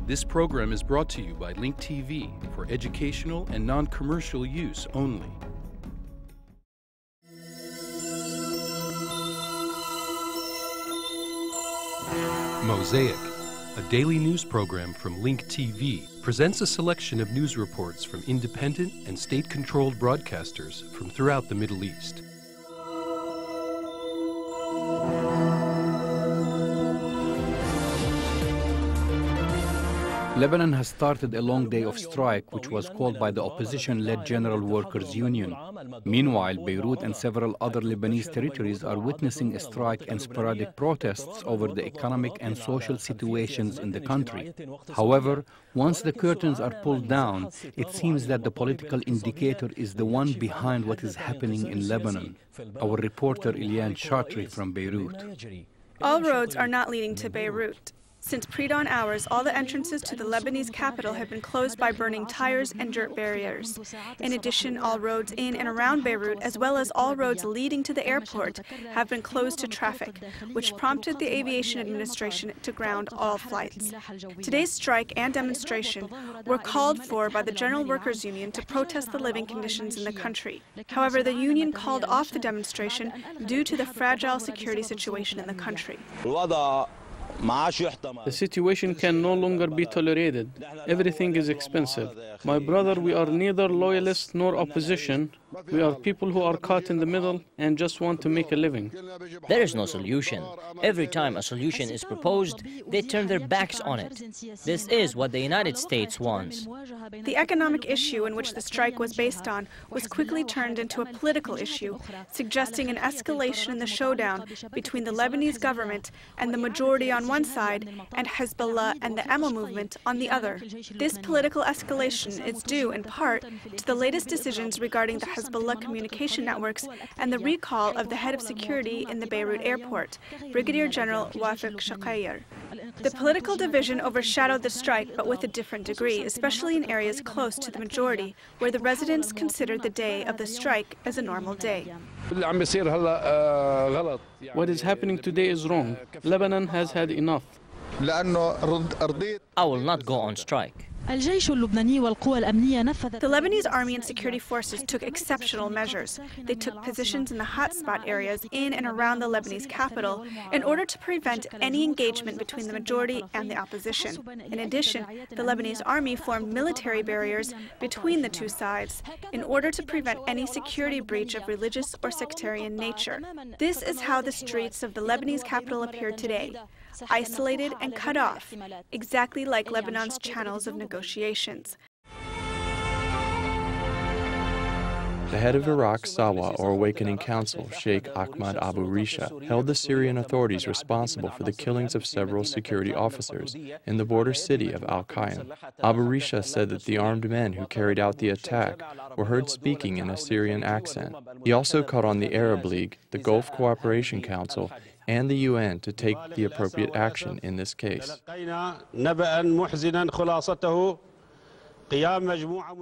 This program is brought to you by Link TV for educational and non-commercial use only. Mosaic, a daily news program from Link TV, presents a selection of news reports from independent and state-controlled broadcasters from throughout the Middle East. Lebanon has started a long day of strike, which was called by the opposition-led General Workers' Union. Meanwhile, Beirut and several other Lebanese territories are witnessing a strike and sporadic protests over the economic and social situations in the country. However, once the curtains are pulled down, it seems that the political indicator is the one behind what is happening in Lebanon. Our reporter Ilyan Shatri from Beirut. All roads are not leading to Beirut. Since pre-dawn hours, all the entrances to the Lebanese capital have been closed by burning tires and dirt barriers. In addition, all roads in and around Beirut, as well as all roads leading to the airport, have been closed to traffic, which prompted the Aviation Administration to ground all flights. Today's strike and demonstration were called for by the General Workers' Union to protest the living conditions in the country. However, the union called off the demonstration due to the fragile security situation in the country. The situation can no longer be tolerated. Everything is expensive. My brother, we are neither loyalists nor opposition. We are people who are caught in the middle and just want to make a living. There is no solution. Every time a solution is proposed, they turn their backs on it. This is what the United States wants. The economic issue in which the strike was based on was quickly turned into a political issue, suggesting an escalation in the showdown between the Lebanese government and the majority on one side and Hezbollah and the Amal movement on the other. This political escalation is due, in part, to the latest decisions regarding the Hezbollah communication networks and the recall of the head of security in the Beirut airport, Brigadier General Wafiq Shaqayr. The political division overshadowed the strike, but with a different degree, especially in areas close to the majority, where the residents considered the day of the strike as a normal day. What is happening today is wrong. Lebanon has had enough. I will not go on strike. The Lebanese army and security forces took exceptional measures. They took positions in the hotspot areas in and around the Lebanese capital in order to prevent any engagement between the majority and the opposition. In addition, the Lebanese army formed military barriers between the two sides in order to prevent any security breach of religious or sectarian nature. This is how the streets of the Lebanese capital appeared today, isolated and cut off, exactly like Lebanon's channels of negotiations. The head of Iraq's Sawa, or Awakening Council, Sheikh Ahmad Abu Risha, held the Syrian authorities responsible for the killings of several security officers in the border city of Al-Qaim. Abu Risha said that the armed men who carried out the attack were heard speaking in a Syrian accent. He also called on the Arab League, the Gulf Cooperation Council, and the UN to take the appropriate action in this case.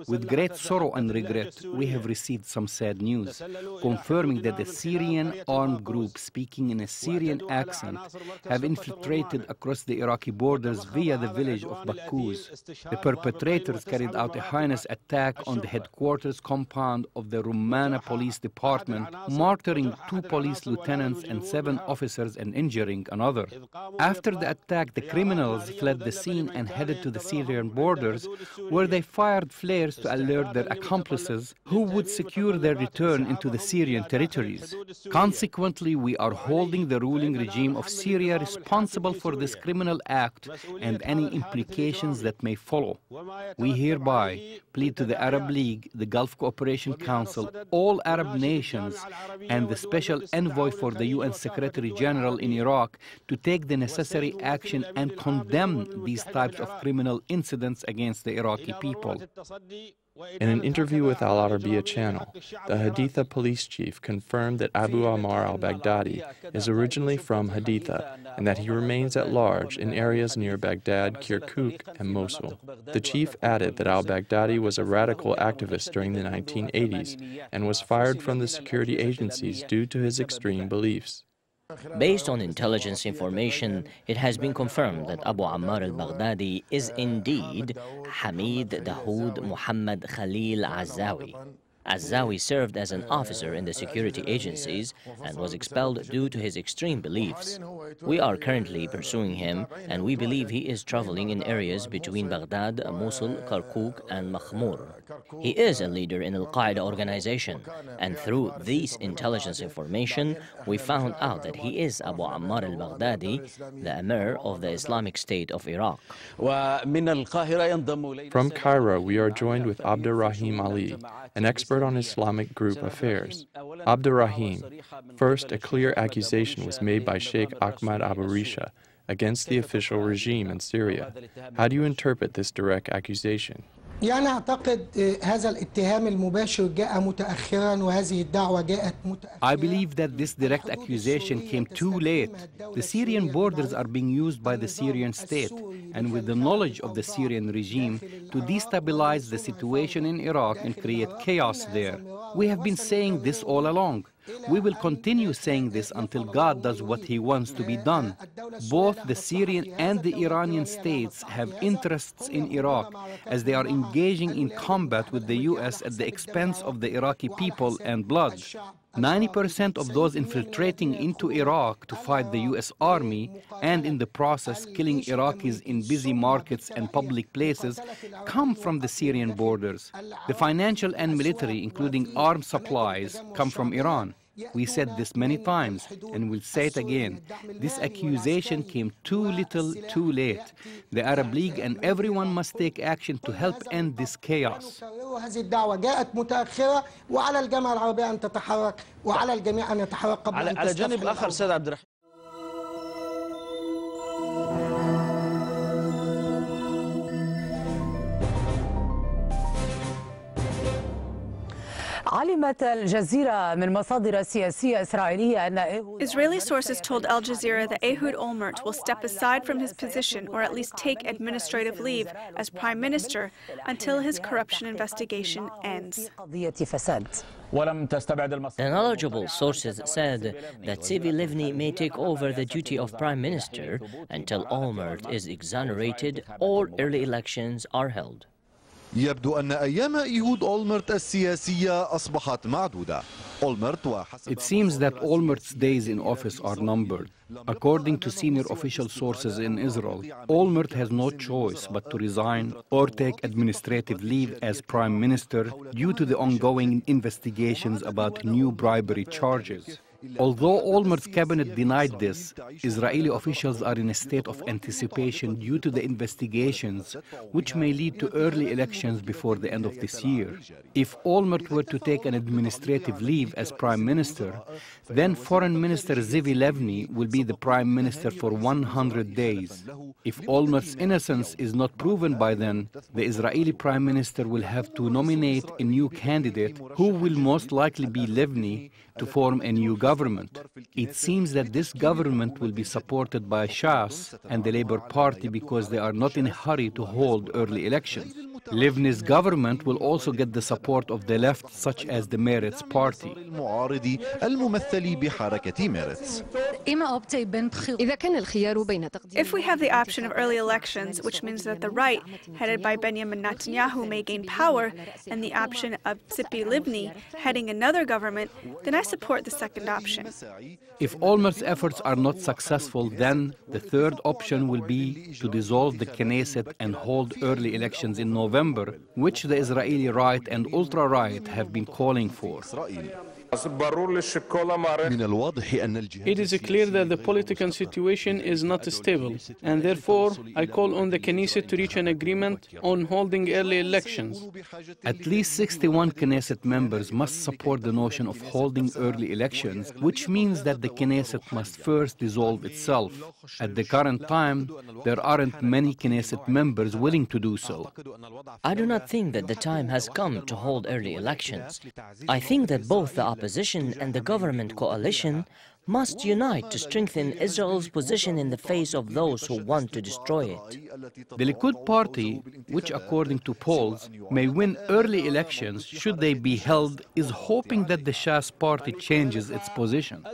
With great sorrow and regret, we have received some sad news, confirming that the Syrian armed group speaking in a Syrian accent have infiltrated across the Iraqi borders via the village of Bakkuz. The perpetrators carried out a heinous attack on the headquarters compound of the Rumana Police Department, martyring 2 police lieutenants and 7 officers and injuring another. After the attack, the criminals fled the scene and headed to the Syrian borders, where they fired flares to alert their accomplices who would secure their return into the Syrian territories. Consequently, we are holding the ruling regime of Syria responsible for this criminal act and any implications that may follow. We hereby plead to the Arab League, the Gulf Cooperation Council, all Arab nations, and the Special Envoy for the UN Secretary General in Iraq to take the necessary action and condemn these types of criminal incidents against the Iraqi people. In an interview with Al Arabiya channel, the Haditha police chief confirmed that Abu Ammar al-Baghdadi is originally from Haditha and that he remains at large in areas near Baghdad, Kirkuk, and Mosul. The chief added that al-Baghdadi was a radical activist during the 1980s and was fired from the security agencies due to his extreme beliefs. Based on intelligence information, it has been confirmed that Abu Ammar al-Baghdadi is indeed Hamid Dahoud Muhammad Khalil Azzawi. Azzawi served as an officer in the security agencies and was expelled due to his extreme beliefs. We are currently pursuing him, and we believe he is traveling in areas between Baghdad, Mosul, Kirkuk, and Mahmoud. He is a leader in Al-Qaeda organization, and through this intelligence information, we found out that he is Abu Ammar al-Baghdadi, the Emir of the Islamic State of Iraq. From Cairo, we are joined with Abdurrahim Ali, an expert on Islamic group affairs. Abdurrahim, first, a clear accusation was made by Sheikh Ahmad Abu Risha against the official regime in Syria. How do you interpret this direct accusation? يعني أعتقد هذا الاتهام المباشر جاء متأخرا وهذه الدعوة جاءت متأخرا. I believe that this direct accusation came too late. The Syrian borders are being used by the Syrian state and with the knowledge of the Syrian regime to destabilize the situation in Iraq and create chaos there. We have been saying this all along. We will continue saying this until God does what He wants to be done. Both the Syrian and the Iranian states have interests in Iraq as they are engaging in combat with the U.S. at the expense of the Iraqi people and blood. 90% of those infiltrating into Iraq to fight the U.S. Army and in the process killing Iraqis in busy markets and public places come from the Syrian borders. The financial and military, including arms supplies, come from Iran. We said this many times, and we'll say it again. This accusation came too little, too late. The Arab League and everyone must take action to help end this chaos. هذه الدعوة جاءت متأخرة وعلى الجامعة العربية أن تتحرك وعلى الجميع أن يتحرك قبل أن على الجانب الآخر سيد عبد الرحمن. علمت الجزيرة من مصادر سياسية إسرائيلية أن Israeli sources told Al Jazeera that Ehud Olmert will step aside from his position or at least take administrative leave as prime minister until his corruption investigation ends. The knowledgeable sources said that Tzipi Livni may take over the duty of prime minister until Olmert is exonerated or early elections are held. يبدو أن أيام إيهود أولمرت السياسية أصبحت معدودة. It seems that Olmert's days in office are numbered. According to senior official sources in Israel, Olmert has no choice but to resign or take administrative leave as prime minister due to the ongoing investigations about new bribery charges. Although Olmert's cabinet denied this, Israeli officials are in a state of anticipation due to the investigations, which may lead to early elections before the end of this year. If Olmert were to take an administrative leave as prime minister, then Foreign Minister Tzipi Livni will be the prime minister for 100 days. If Olmert's innocence is not proven by then, the Israeli prime minister will have to nominate a new candidate who will most likely be Livni to form a new government. It seems that this government will be supported by Shas and the Labour Party because they are not in a hurry to hold early elections. Livni's government will also get the support of the left, such as the Meretz party. If we have the option of early elections, which means that the right, headed by Benjamin Netanyahu, may gain power, and the option of Tzipi Livni heading another government, then I support the second option. If Olmert's efforts are not successful, then the third option will be to dissolve the Knesset and hold early elections in November, which the Israeli right and ultra-right have been calling for. It is clear that the political situation is not stable, and therefore I call on the Knesset to reach an agreement on holding early elections. At least 61 Knesset members must support the notion of holding early elections, which means that the Knesset must first dissolve itself. At the current time, there aren't many Knesset members willing to do so. I do not think that the time has come to hold early elections. I think that both the opposition and the government coalition must unite to strengthen Israel's position in the face of those who want to destroy it. The Likud party, which according to polls may win early elections should they be held, is hoping that the Shas party changes its position. I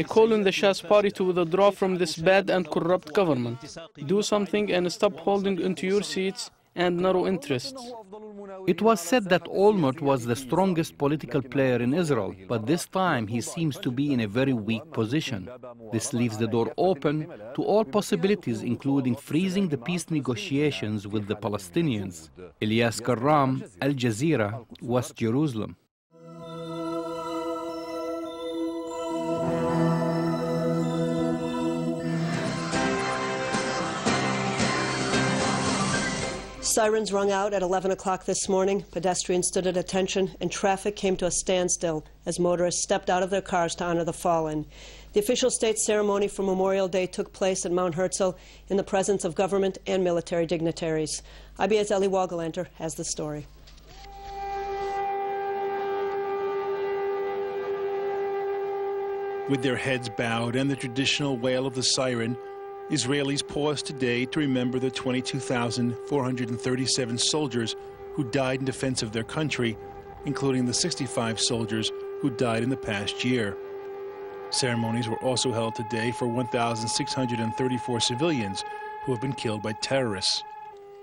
call on the Shas party to withdraw from this bad and corrupt government. Do something and stop holding onto your seats and narrow interests. It was said that Olmert was the strongest political player in Israel, but this time he seems to be in a very weak position. This leaves the door open to all possibilities, including freezing the peace negotiations with the Palestinians. Ilyas Karram, Al Jazeera, West Jerusalem. Sirens rung out at 11 o'clock this morning. Pedestrians stood at attention, and traffic came to a standstill as motorists stepped out of their cars to honor the fallen. The official state ceremony for Memorial Day took place at Mount Herzl in the presence of government and military dignitaries. IBA's Eli Wagalanter has the story. With their heads bowed and the traditional wail of the siren, Israelis paused today to remember the 22,437 soldiers who died in defense of their country, including the 65 soldiers who died in the past year. Ceremonies were also held today for 1,634 civilians who have been killed by terrorists.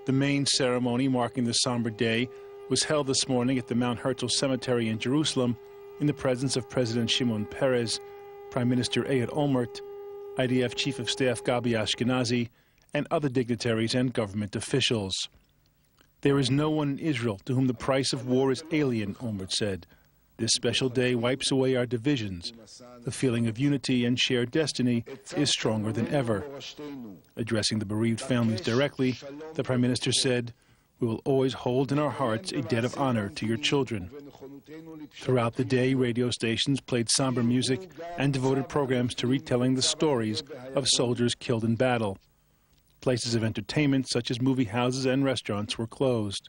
The main ceremony marking the somber day was held this morning at the Mount Herzl Cemetery in Jerusalem in the presence of President Shimon Peres, Prime Minister Olmert, IDF Chief of Staff Gabi Ashkenazi, and other dignitaries and government officials. There is no one in Israel to whom the price of war is alien, Olmert said. This special day wipes away our divisions. The feeling of unity and shared destiny is stronger than ever. Addressing the bereaved families directly, the Prime Minister said, "We will always hold in our hearts a debt of honor to your children." Throughout the day, radio stations played somber music and devoted programs to retelling the stories of soldiers killed in battle. Places of entertainment, such as movie houses and restaurants, were closed.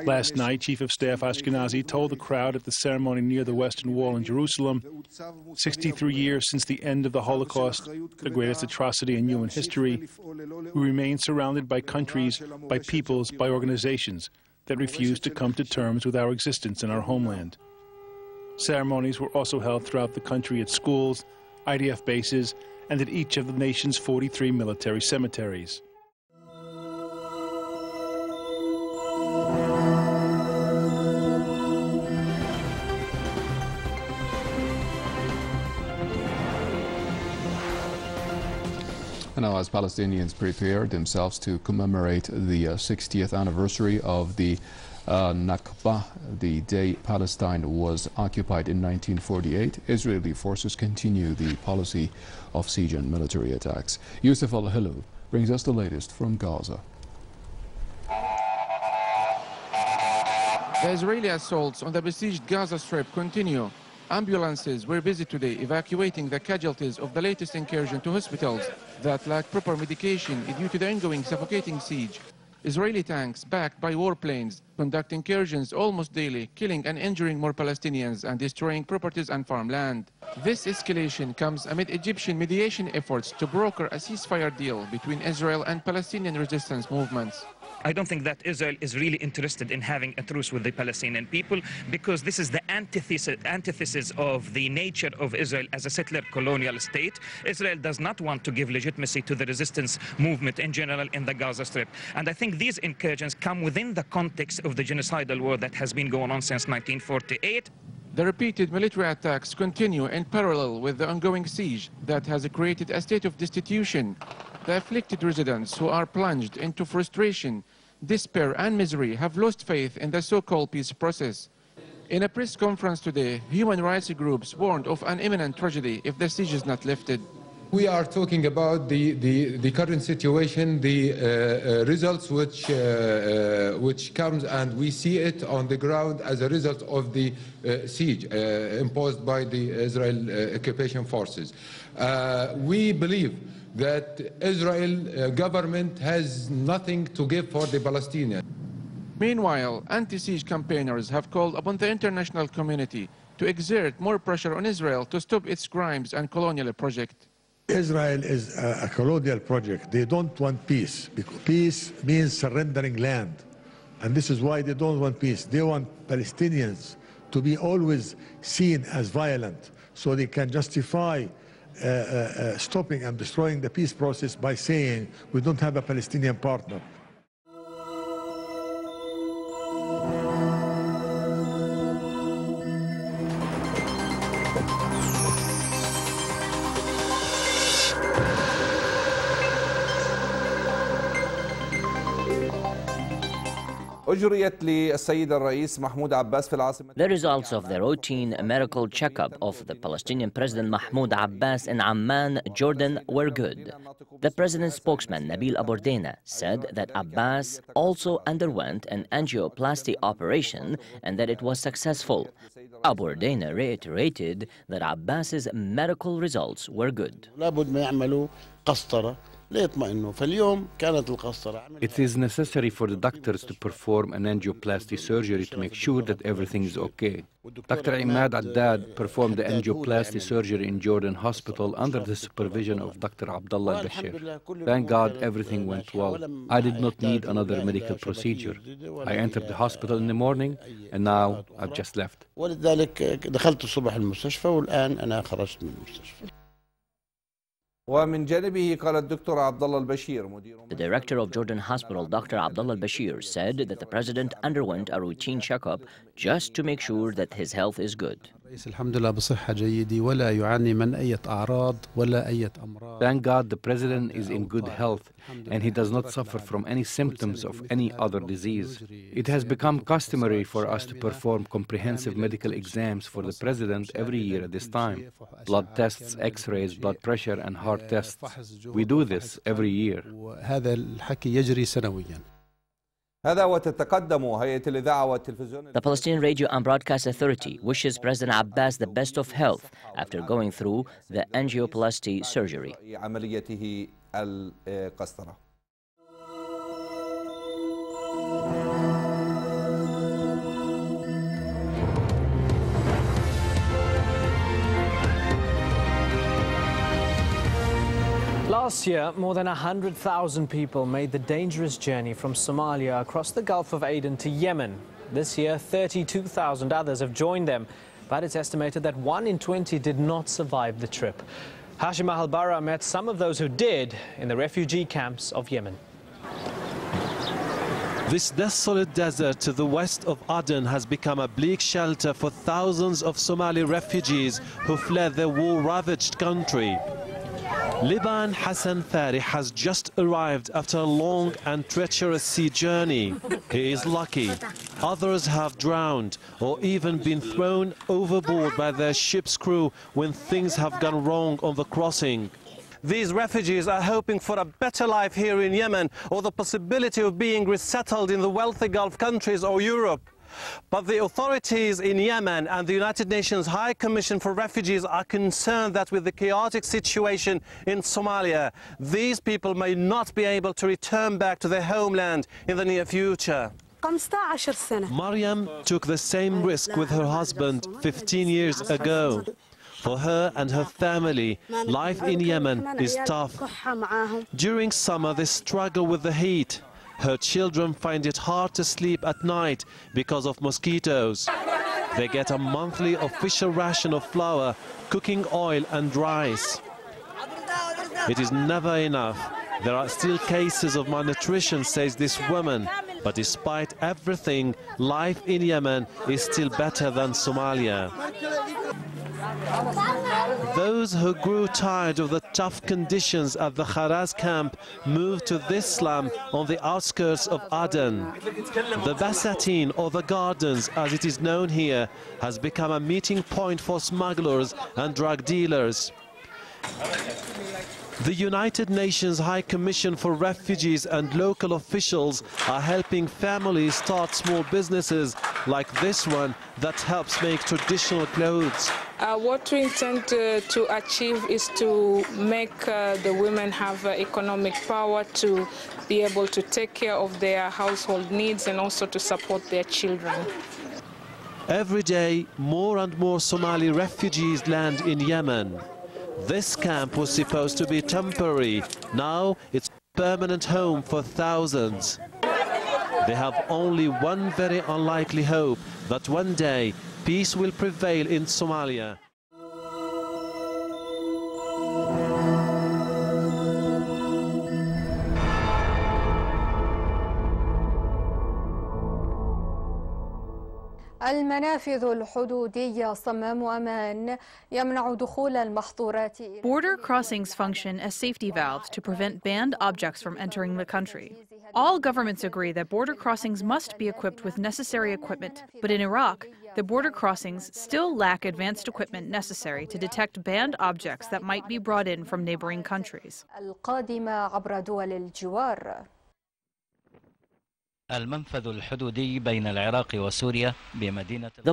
Last night, Chief of Staff Ashkenazi told the crowd at the ceremony near the Western Wall in Jerusalem, 63 years since the end of the Holocaust, the greatest atrocity in human history, we remain surrounded by countries, by peoples, by organizations that refuse to come to terms with our existence in our homeland. Ceremonies were also held throughout the country at schools, IDF bases, and at each of the nation's 43 military cemeteries. Now, as Palestinians prepare themselves to commemorate the 60th anniversary of the Nakba, the day Palestine was occupied in 1948, Israeli forces continue the policy of siege and military attacks. Yusuf Al-Hilal brings us the latest from Gaza. The Israeli assaults on the besieged Gaza Strip continue. Ambulances were busy today evacuating the casualties of the latest incursion to hospitals that lack proper medication due to the ongoing suffocating siege. Israeli tanks backed by warplanes conduct incursions almost daily, killing and injuring more Palestinians and destroying properties and farmland. This escalation comes amid Egyptian mediation efforts to broker a ceasefire deal between Israel and Palestinian resistance movements. I don't think that Israel is really interested in having a truce with the Palestinian people, because this is the antithesis of the nature of Israel as a settler colonial state. Israel does not want to give legitimacy to the resistance movement in general in the Gaza Strip. And I think these incursions come within the context of the genocidal war that has been going on since 1948. The repeated military attacks continue in parallel with the ongoing siege that has created a state of destitution. The afflicted residents who are plunged into frustration, despair and misery have lost faith in the so-called peace process. In a press conference today, human rights groups warned of an imminent tragedy if the siege is not lifted. We are talking about the current situation, the results which comes, and we see it on the ground as a result of the siege imposed by the Israel occupation forces. We believe that Israel government has nothing to give for the Palestinians. Meanwhile, anti-siege campaigners have called upon the international community to exert more pressure on Israel to stop its crimes and colonial project. Israel is a colonial project. They don't want peace, because peace means surrendering land. And this is why they don't want peace. They want Palestinians to be always seen as violent, so they can justify stopping and destroying the peace process by saying we don't have a Palestinian partner. The results of the routine medical checkup of the Palestinian President Mahmoud Abbas in Amman, Jordan, were good. The president's spokesman, Nabil Abordena, said that Abbas also underwent an angioplasty operation and that it was successful. Abordena reiterated that Abbas's medical results were good. It is necessary for the doctors to perform an angioplasty surgery to make sure that everything is okay. Dr. Imad Addad performed the angioplasty surgery in Jordan Hospital under the supervision of Dr. Abdullah Bashir. Thank God everything went well. I did not need another medical procedure. I entered the hospital in the morning and now I've just left. The director of Jordan Hospital, Dr. Abdullah Bashir, said that the president underwent a routine checkup just to make sure that his health is good. Thank God the president is in good health and he does not suffer from any symptoms of any other disease. It has become customary for us to perform comprehensive medical exams for the president every year at this time. Blood tests, x-rays, blood pressure and heart tests. We do this every year. The Palestinian Radio and Broadcast Authority wishes President Abbas the best of health after going through the angioplasty surgery. Last year, more than 100,000 people made the dangerous journey from Somalia across the Gulf of Aden to Yemen. This year, 32,000 others have joined them, but it's estimated that 1 in 20 did not survive the trip. Hashim Al-Bara met some of those who did in the refugee camps of Yemen. This desolate desert to the west of Aden has become a bleak shelter for thousands of Somali refugees who fled their war-ravaged country. Liban Hassan Farih has just arrived after a long and treacherous sea journey. He is lucky. Others have drowned or even been thrown overboard by their ship's crew when things have gone wrong on the crossing. These refugees are hoping for a better life here in Yemen or the possibility of being resettled in the wealthy Gulf countries or Europe. But the authorities in Yemen and the United Nations High Commission for Refugees are concerned that with the chaotic situation in Somalia, these people may not be able to return back to their homeland in the near future. Mariam took the same risk with her husband 15 years ago. For her and her family, life in Yemen is tough. During summer, they struggle with the heat. Her children find it hard to sleep at night because of mosquitoes. They get a monthly official ration of flour, cooking oil and rice. It is never enough. There are still cases of malnutrition, says this woman. But despite everything, life in Yemen is still better than Somalia. Those who grew tired of the tough conditions at the Kharaz camp moved to this slum on the outskirts of Aden. The Basatin, or the Gardens as it is known here, has become a meeting point for smugglers and drug dealers. The United Nations High Commission for Refugees and local officials are helping families start small businesses like this one that helps make traditional clothes. What we intend to achieve is to make the women have economic power to be able to take care of their household needs and also to support their children. Every day, more and more Somali refugees land in Yemen. This camp was supposed to be temporary. Now it's a permanent home for thousands. They have only one very unlikely hope, that one day peace will prevail in Somalia. المنافذ الحدودية صمام أمان يمنع دخول المحظورات. Border crossings function as safety valves to prevent banned objects from entering the country. All governments agree that border crossings must be equipped with necessary equipment, but in Iraq, the border crossings still lack advanced equipment necessary to detect banned objects that might be brought in from neighboring countries. القادمة عبر دول الجوار. The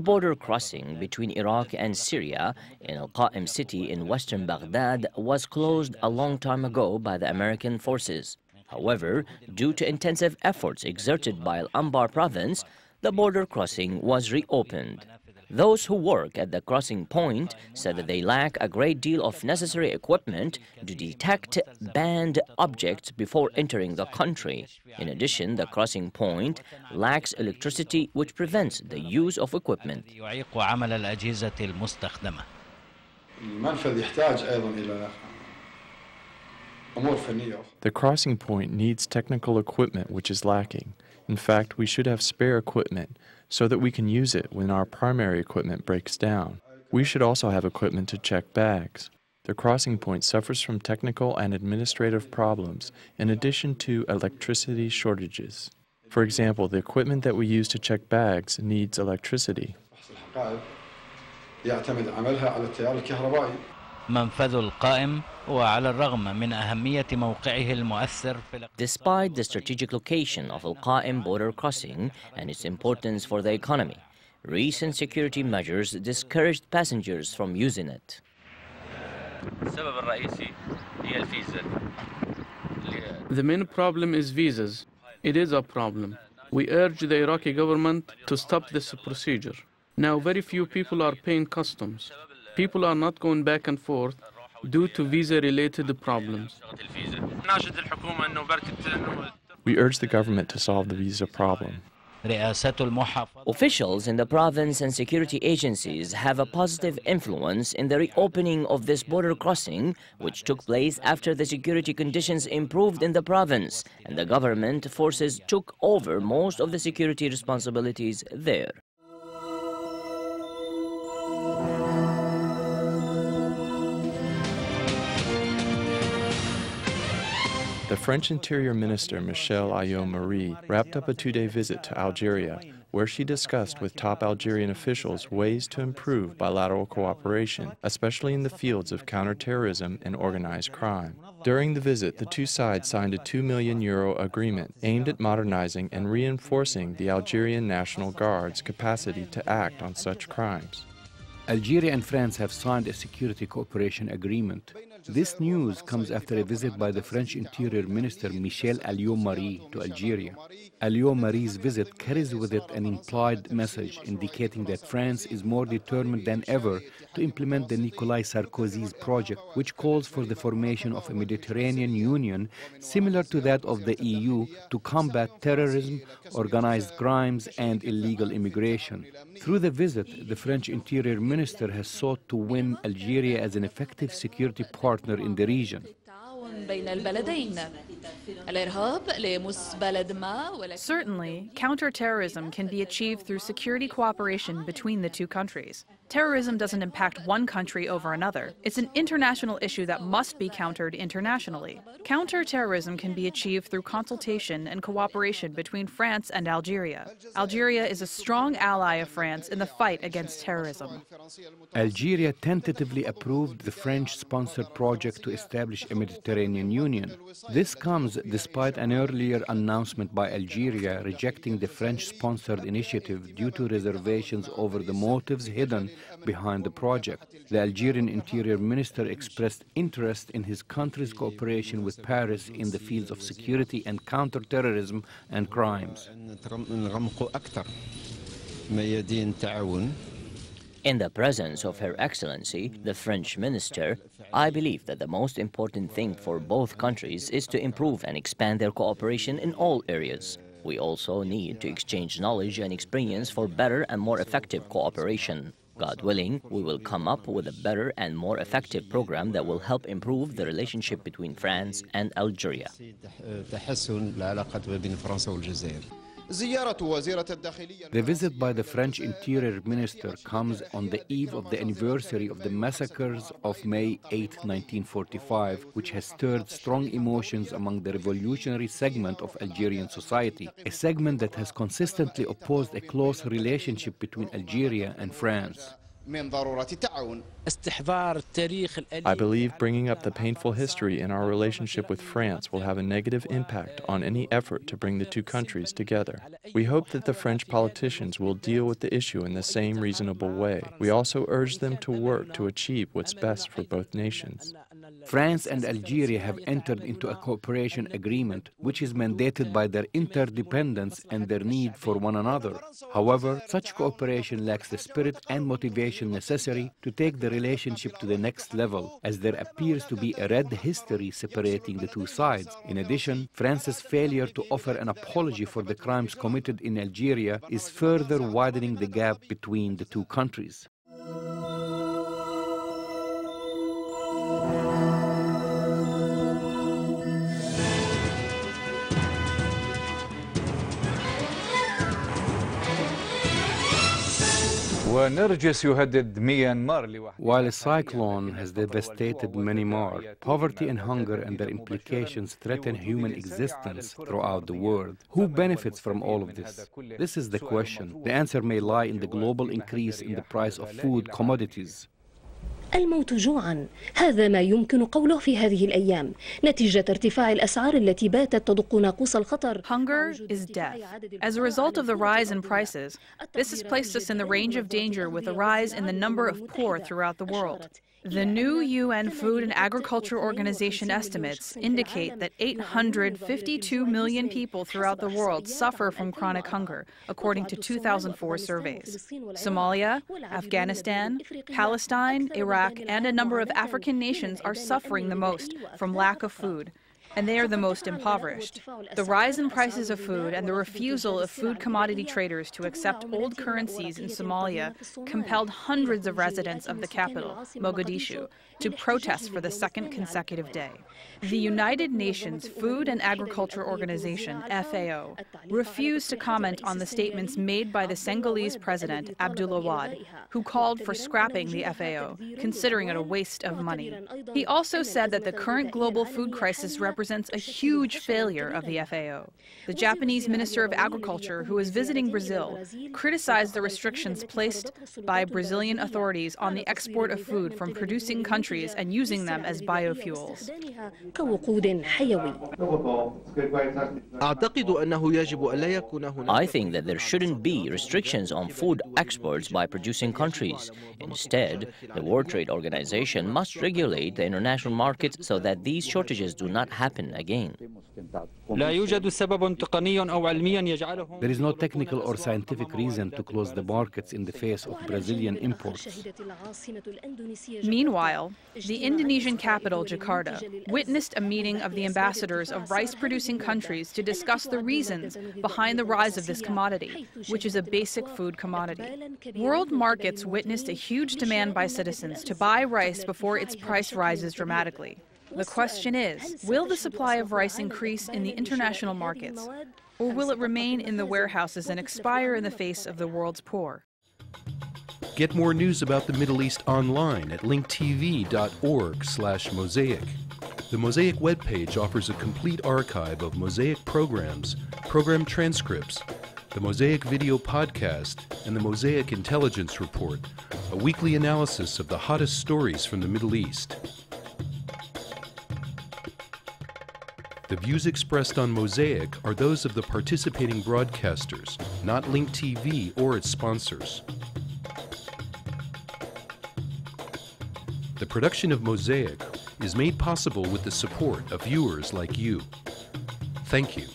border crossing between Iraq and Syria in Al-Qa'im city in western Baghdad was closed a long time ago by the American forces. However, due to intensive efforts exerted by Al-Anbar province, the border crossing was reopened. Those who work at the crossing point said that they lack a great deal of necessary equipment to detect banned objects before entering the country. In addition, the crossing point lacks electricity, which prevents the use of equipment. The crossing point needs technical equipment which is lacking. In fact, we should have spare equipment so that we can use it when our primary equipment breaks down. We should also have equipment to check bags. The crossing point suffers from technical and administrative problems in addition to electricity shortages. For example, the equipment that we use to check bags needs electricity. Despite the strategic location of Al-Qa'im border crossing and its importance for the economy, recent security measures discouraged passengers from using it. The main problem is visas. It is a problem. We urge the Iraqi government to stop this procedure. Now very few people are paying customs. People are not going back and forth due to visa-related problems. We urge the government to solve the visa problem. Officials in the province and security agencies have a positive influence in the reopening of this border crossing, which took place after the security conditions improved in the province and the government forces took over most of the security responsibilities there. The French Interior Minister, Michel Ayoub-Marie, wrapped up a two-day visit to Algeria, where she discussed with top Algerian officials ways to improve bilateral cooperation, especially in the fields of counterterrorism and organized crime. During the visit, the two sides signed a €2 million agreement aimed at modernizing and reinforcing the Algerian National Guard's capacity to act on such crimes. Algeria and France have signed a security cooperation agreement. This news comes after a visit by the French Interior Minister Michel Ayoub-Marie to Algeria. Ayoub-Marie's visit carries with it an implied message indicating that France is more determined than ever to implement the Nicolas Sarkozy's project, which calls for the formation of a Mediterranean Union similar to that of the EU to combat terrorism, organized crimes, and illegal immigration. Through the visit, the French Interior Minister has sought to win Algeria as an effective security partner in the region. Certainly, counterterrorism can be achieved through security cooperation between the two countries. Terrorism doesn't impact one country over another. It's an international issue that must be countered internationally. Counterterrorism can be achieved through consultation and cooperation between France and Algeria. Algeria is a strong ally of France in the fight against terrorism. Algeria tentatively approved the French-sponsored project to establish a Mediterranean Union. This comes despite an earlier announcement by Algeria rejecting the French-sponsored initiative due to reservations over the motives hidden behind the project. The Algerian Interior Minister expressed interest in his country's cooperation with Paris in the fields of security and counterterrorism and crimes. In the presence of Her Excellency, the French Minister, I believe that the most important thing for both countries is to improve and expand their cooperation in all areas. We also need to exchange knowledge and experience for better and more effective cooperation. God willing, we will come up with a better and more effective program that will help improve the relationship between France and Algeria. The visit by the French Interior Minister comes on the eve of the anniversary of the massacres of May 8, 1945, which has stirred strong emotions among the revolutionary segment of Algerian society, a segment that has consistently opposed a close relationship between Algeria and France. I believe bringing up the painful history in our relationship with France will have a negative impact on any effort to bring the two countries together. We hope that the French politicians will deal with the issue in the same reasonable way. We also urge them to work to achieve what's best for both nations. France and Algeria have entered into a cooperation agreement which is mandated by their interdependence and their need for one another. However, such cooperation lacks the spirit and motivation necessary to take the relationship to the next level, as there appears to be a red history separating the two sides. In addition, France's failure to offer an apology for the crimes committed in Algeria is further widening the gap between the two countries. While a cyclone has devastated Myanmar, poverty and hunger and their implications threaten human existence throughout the world. Who benefits from all of this? This is the question. The answer may lie in the global increase in the price of food commodities. الموت جوعا، هذا ما يمكن قوله في هذه الأيام نتيجة ارتفاع الأسعار التي باتت تدق ناقوس الخطر. Hunger is death. As a result of the rise in prices, this has placed us in the range of danger with a rise in the number of poor throughout the world. The new UN Food and Agriculture Organization estimates indicate that 852 million people throughout the world suffer from chronic hunger, according to 2004 surveys. Somalia, Afghanistan, Palestine, Iraq, and a number of African nations are suffering the most from lack of food, and they are the most impoverished. The rise in prices of food and the refusal of food commodity traders to accept old currencies in Somalia compelled hundreds of residents of the capital, Mogadishu, to protest for the second consecutive day. The United Nations Food and Agriculture Organization, FAO, refused to comment on the statements made by the Senegalese president, Abdoulaye Wade, who called for scrapping the FAO, considering it a waste of money. He also said that the current global food crisis represents a huge failure of the FAO. The Japanese Minister of Agriculture, who is visiting Brazil, criticized the restrictions placed by Brazilian authorities on the export of food from producing countries and using them as biofuels. I think that there shouldn't be restrictions on food exports by producing countries. Instead, the World Trade Organization must regulate the international markets so that these shortages do not happen again. There is no technical or scientific reason to close the markets in the face of Brazilian imports. Meanwhile, the Indonesian capital, Jakarta, witnessed a meeting of the ambassadors of rice-producing countries to discuss the reasons behind the rise of this commodity, which is a basic food commodity. World markets witnessed a huge demand by citizens to buy rice before its price rises dramatically. The question is, will the supply of rice increase in the international markets, or will it remain in the warehouses and expire in the face of the world's poor? Get more news about the Middle East online at linktv.org/Mosaic. The Mosaic webpage offers a complete archive of Mosaic programs, program transcripts, the Mosaic video podcast, and the Mosaic Intelligence Report, a weekly analysis of the hottest stories from the Middle East. The views expressed on Mosaic are those of the participating broadcasters, not Link TV or its sponsors. The production of Mosaic is made possible with the support of viewers like you. Thank you.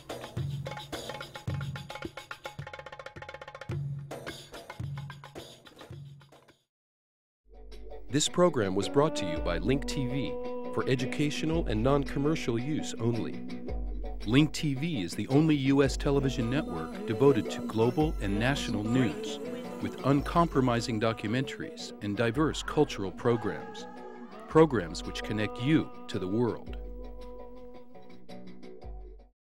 This program was brought to you by Link TV for educational and non-commercial use only. Link TV is the only U.S. television network devoted to global and national news, with uncompromising documentaries and diverse cultural programs. Programs which connect you to the world.